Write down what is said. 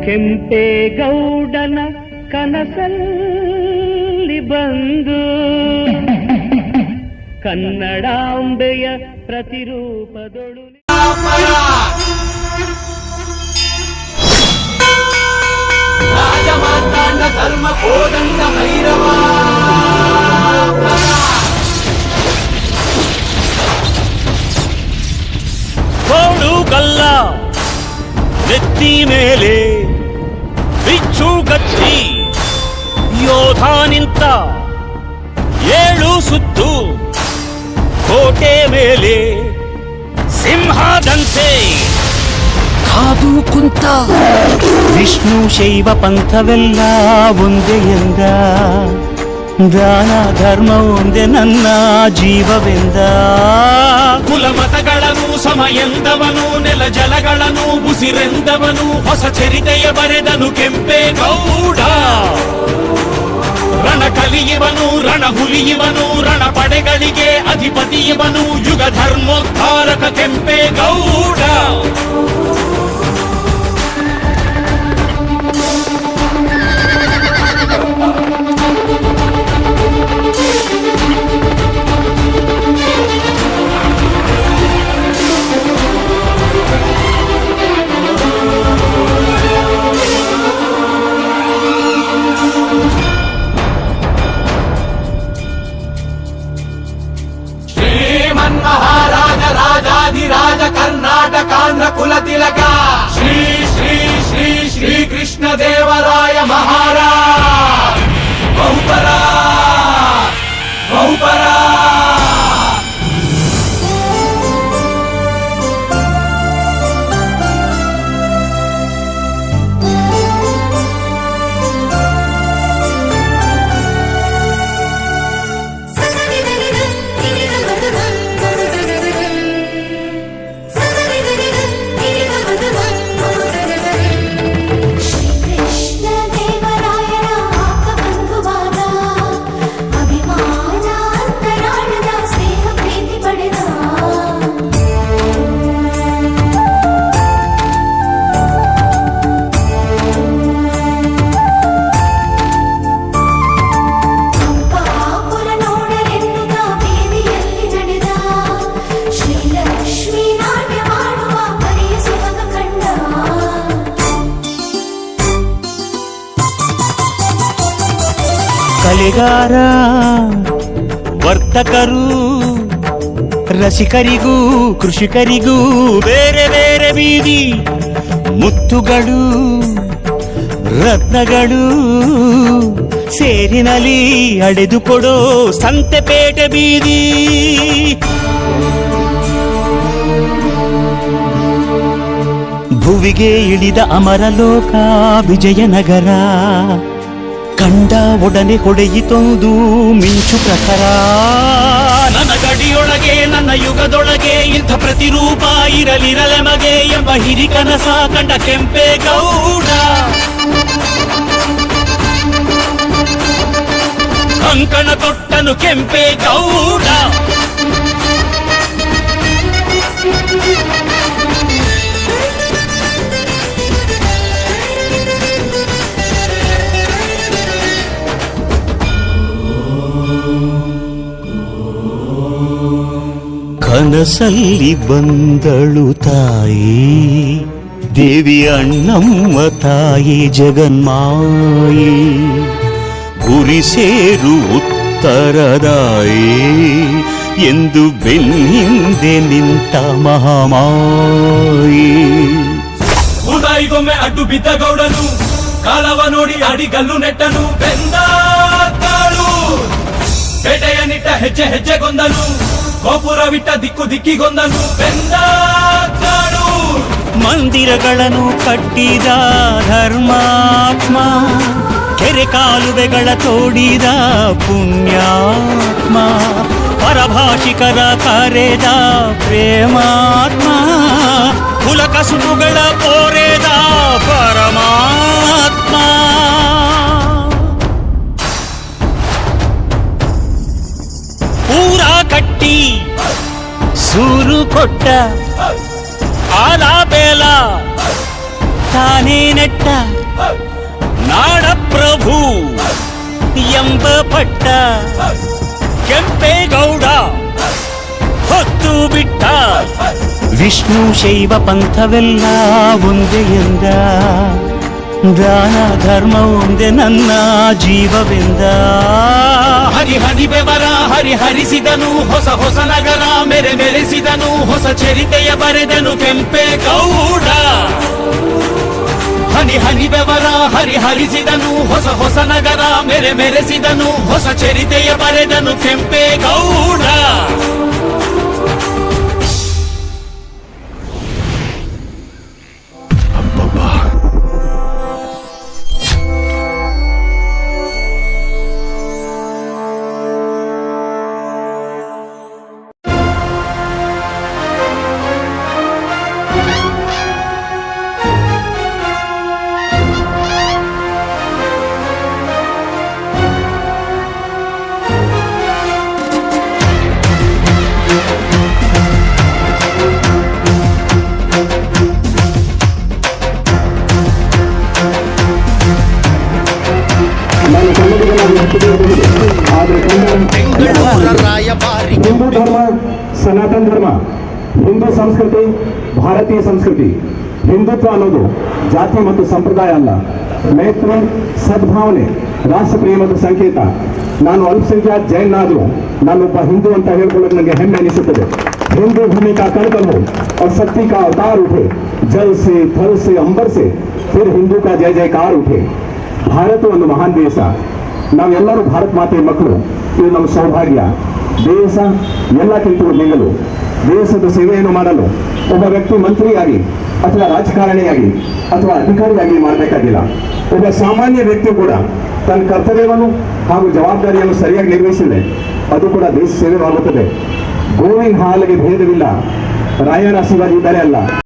ಕೆಂಪೇಗೌಡನ ಕನಸಲ್ಲಿ ಬಂದು ಕನ್ನಡಾಂಬೆಯ ಪ್ರತಿರೂಪದೊಳು ರಾಜಮಾರ್ತಾಂಡ ಧರ್ಮ ಕೋದಂಡ ಭೈರವ ಕೋಡು ಗಲ್ಲ ನೆತ್ತಿ ಮೇಲೆ ಬಿಚ್ಚು ಗಚ್ಚಿ ಯೋಧ ನಿಂತ 7 ಸುತ್ತು ಕೋಟೆ ಮೇಲೆ ಸಿಂಹದಂತೆ ಕಾದು ಕುಂತ ವಿಷ್ಣು ಶೈವ ಪಂಥವೆಲ್ಲ ಒಂದೇ ಎಂದ ದಾನ ಧರ್ಮ ಒಂದೇ ನನ್ನ ಜೀವವೆಂದ ಕುಲ ಮತಗಳನ್ನು ಸಮ ಎಂದವನು ನೆಲ ಜಲಗಳನ್ನು ಉಸಿರೆಂದವನು ಹೊಸ ಚರಿತೆಯ ಬರೆದನು ಕೆಂಪೇಗೌಡ ರಣ ಕಲಿಯುವನು ರಣ ಹುಲಿಯುವನು ರಣ ಪಡೆಗಳಿಗೆ ಅಧಿಪತಿಯುವನು ಯುಗ ಧರ್ಮೋದ್ಧಾರಕ ಕೆಂಪೇಗೌಡ ರಾಜಾಧಿರಾಜ ಕರ್ನಾಟಕಾಂಧ್ರ ಕುಲ ತಿಲಕ ಶ್ರೀ ಶ್ರೀ ಶ್ರೀ ಶ್ರೀ ಕೃಷ್ಣ ದೇವರಾಯ ಮಹಾರಾಜ್ ಬಹುಪರ ಬಹುಪರ ಕಲೆಗಾರ ವರ್ತಕರು ರಸಿಕರಿಗೂ ಕೃಷಿಕರಿಗೂ ಬೇರೆ ಬೇರೆ ಬೀದಿ ಮುತ್ತುಗಳು ರತ್ನಗಳು ಸೇರಿನಲ್ಲಿ ಅಡೆದುಕೊಡೋ ಸಂತೆಪೇಟೆ ಬೀದಿ ಭುವಿಗೆ ಇಳಿದ ಅಮರಲೋಕ ವಿಜಯನಗರ ಕಂಡ ಒಡನೆ ಹೊಡೆಯಿತೊಂದು ಮಿಂಚು ಪ್ರಖರ ನನ್ನ ಗಡಿಯೊಳಗೆ ನನ್ನ ಯುಗದೊಳಗೆ ಇಂಥ ಪ್ರತಿರೂಪ ಇರಲಿರಲೆಮಗೆ ಎಂಬ ಹಿರಿಕನಸ ಕಂಡ ಕೆಂಪೇಗೌಡ ಕಂಕಣ ತೊಟ್ಟನು ಕೆಂಪೇಗೌಡ ಕನಸಲ್ಲಿ ಬಂದಳು ತಾಯಿ ದೇವಿ ಅಣ್ಣಮ್ಮ ತಾಯಿ ಜಗನ್ಮಾಯಿ ಗುರಿ ಸೇರು ಉತ್ತರದಾಯಿ ಎಂದು ಬೆನ್ನಿಂದೆ ನಿಂತ ಮಹಾಮಾಯಿ ಉದಾಯಿಗೊಮ್ಮೆ ಅಡ್ಡು ಬಿದ್ದ ಗೌಡನು ಕಾಲವ ನೋಡಿ ಅಡಿಗಲ್ಲು ನೆಟ್ಟನು ಬೆಂದಾಳು ಪೇಟೆಯ ನಿಟ್ಟ ಹೆಜ್ಜೆ ಹೆಜ್ಜೆಗೊಂದನು ಗೋಪುರವಿಟ್ಟ ದಿಕ್ಕು ದಿಕ್ಕಿಗೊಂದನು ಬೆಂದಾಳು ಮಂದಿರಗಳನ್ನು ಕಟ್ಟಿದ ಧರ್ಮಾತ್ಮ ಕೆರೆ ಕಾಲುವೆಗಳ ತೋಡಿದ ಪುಣ್ಯಾತ್ಮ ಪರಭಾಷಿಕರ ಕರೆದ ಪ್ರೇಮಾತ್ಮ ಕುಲ ಕಸುಬುಗಳ ಪೋರೆದ ಪರಮಾತ್ಮ ಪೂರ ಕಟ್ಟಿ ಸೂರು ಕೊಟ್ಟ ಆಲ ಬೇಲ ತಾನೇ ನೆಟ್ಟ ನಾಡಪ್ರಭು ಎಂಬ ಪಟ್ಟ ಕೆಂಪೇಗೌಡ ಹೊತ್ತು ಬಿಟ್ಟ. ವಿಷ್ಣು ಶೈವ ಪಂಥವೆಲ್ಲ ಒಂದೇ ಎಂದ, ದಾನ ಧರ್ಮ ಒಂದೇ ನನ್ನ ಜೀವವೆಂದ. ಹರಿ ಹರಿ ಬೆವರ ಹರಿಸಿದನು, ಹೊಸ ಹೊಸ ನಗರ ಮೆರೆಸಿದನು, ಹೊಸ ಚರಿತೆಯ ಬರೆದನು ಕೆಂಪೇಗೌಡ. ಹನಿ ಹನಿ ಬೆವರ ಹರಿಸಿದನು, ಹೊಸ ಹೊಸ ನಗರ ಮೆರೆಸಿದನು, ಹೊಸ ಚರಿತೆಯ ಬರೆದನು ಕೆಂಪೇಗೌಡ. ಹಿಂದೂ ಧರ್ಮ ಸನಾತನ ಧರ್ಮ, ಹಿಂದೂ ಸಂಸ್ಕೃತಿ ಭಾರತೀಯ ಸಂಸ್ಕೃತಿ. ಹಿಂದುತ್ವ ಅನ್ನೋದು ಜಾತಿ ಮತ್ತು ಸಂಪ್ರದಾಯ ಅಲ್ಲ, ಮೈತ್ರಿ, ಸದ್ಭಾವನೆ, ರಾಷ್ಟ್ರ ಪ್ರೇಮದ ಸಂಕೇತ. ನಾನು ಅಲ್ಪಸಂಖ್ಯಾತ ಜೈನಾದರೂ ನಾನೊಬ್ಬ ಹಿಂದೂ ಅಂತ ಹೇಳ್ಕೊಳ್ಳೋದು ನನಗೆ ಹೆಮ್ಮೆ ಅನಿಸುತ್ತದೆ. हिंदू भूमि का कणकण हो और शक्ति का अवतार उठे, जल से थल से अंबर से फिर हिंदू का जय जयकार उठे. ಭಾರತ ಒಂದು ಮಹಾನ್ ದೇಶ, ನಾವೆಲ್ಲರೂ ಭಾರತ ಮಾತೆಯ ಮಕ್ಕಳು. ಇದು ನಮ್ಮ ಸೌಭಾಗ್ಯ. ದೇಶ ಎಲ್ಲಕ್ಕಿಂತ ಮಿಗಿಲು. ದೇಶದ ಸೇವೆಯನ್ನು ಮಾಡಲು ಒಬ್ಬ ವ್ಯಕ್ತಿ ಮಂತ್ರಿಯಾಗಿ ಅಥವಾ ರಾಜಕಾರಣಿಯಾಗಿ ಅಥವಾ ಅಧಿಕಾರಿಯಾಗಿ ಮಾಡಬೇಕಾಗಿಲ್ಲ. ಒಬ್ಬ ಸಾಮಾನ್ಯ ವ್ಯಕ್ತಿ ಕೂಡ ತನ್ನ ಕರ್ತವ್ಯವನ್ನು ಹಾಗೂ ಜವಾಬ್ದಾರಿಯನ್ನು ಸರಿಯಾಗಿ ನಿರ್ವಹಿಸಿದರೆ ಅದು ಕೂಡ ದೇಶ ಸೇವೆ ಆಗುತ್ತದೆ. ಗೋವಿನ ಹಾಲಿಗೆ ಭೇದವಿಲ್ಲ, ರಾಯಣ ಶಿವಾಜಿ ಇದ್ದಾರೆ ಅಲ್ಲ.